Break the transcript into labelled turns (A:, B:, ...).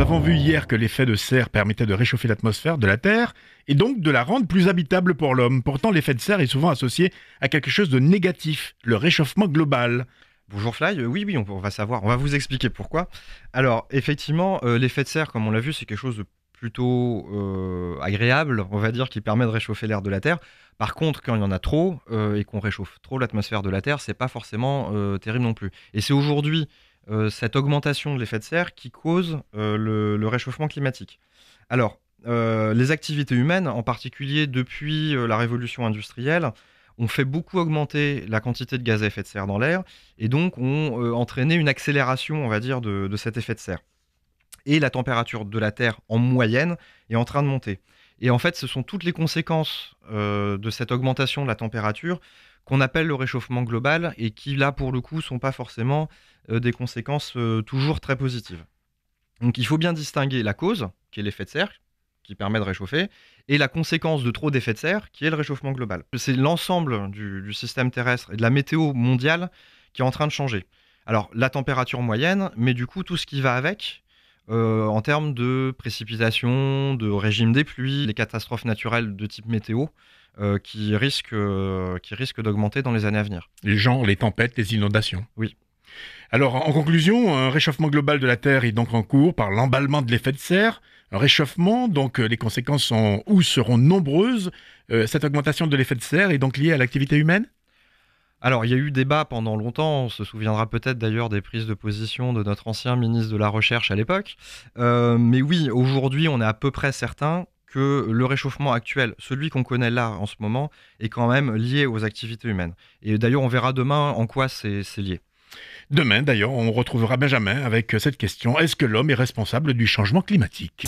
A: avons vu hier que l'effet de serre permettait de réchauffer l'atmosphère de la Terre et donc de la rendre plus habitable pour l'homme. Pourtant, l'effet de serre est souvent associé à quelque chose de négatif, le réchauffement global.
B: Bonjour Fly, oui, on va savoir, on va vous expliquer pourquoi. Alors, effectivement, l'effet de serre, comme on l'a vu, c'est quelque chose de plutôt agréable, on va dire, qui permet de réchauffer l'air de la Terre. Par contre, quand il y en a trop et qu'on réchauffe trop l'atmosphère de la Terre, c'est pas forcément terrible non plus. Et c'est aujourd'hui cette augmentation de l'effet de serre qui cause le réchauffement climatique. Alors, les activités humaines, en particulier depuis la révolution industrielle, ont fait beaucoup augmenter la quantité de gaz à effet de serre dans l'air et donc ont entraîné une accélération, on va dire, de cet effet de serre. Et la température de la Terre, en moyenne, est en train de monter. Et en fait, ce sont toutes les conséquences de cette augmentation de la température qu'on appelle le réchauffement global et qui, là, pour le coup, sont pas forcément des conséquences toujours très positives. Donc il faut bien distinguer la cause, qui est l'effet de serre, qui permet de réchauffer, et la conséquence de trop d'effet de serre, qui est le réchauffement global. C'est l'ensemble du système terrestre et de la météo mondiale qui est en train de changer. Alors la température moyenne, mais du coup tout ce qui va avec, en termes de précipitations, de régime des pluies, les catastrophes naturelles de type météo, qui risquent d'augmenter dans les années à venir.
A: Les gens, les tempêtes, les inondations.
B: Oui.
A: Alors, en conclusion, un réchauffement global de la Terre est donc en cours par l'emballement de l'effet de serre. Un réchauffement, donc les conséquences seront nombreuses. Cette augmentation de l'effet de serre est donc liée à l'activité humaine ?
B: Alors, il y a eu débat pendant longtemps, on se souviendra peut-être d'ailleurs des prises de position de notre ancien ministre de la Recherche à l'époque. Mais oui, aujourd'hui, on est à peu près certain que le réchauffement actuel, celui qu'on connaît là en ce moment, est quand même lié aux activités humaines. Et d'ailleurs, on verra demain en quoi c'est lié.
A: Demain, d'ailleurs, on retrouvera Benjamin avec cette question. Est-ce que l'homme est responsable du changement climatique ?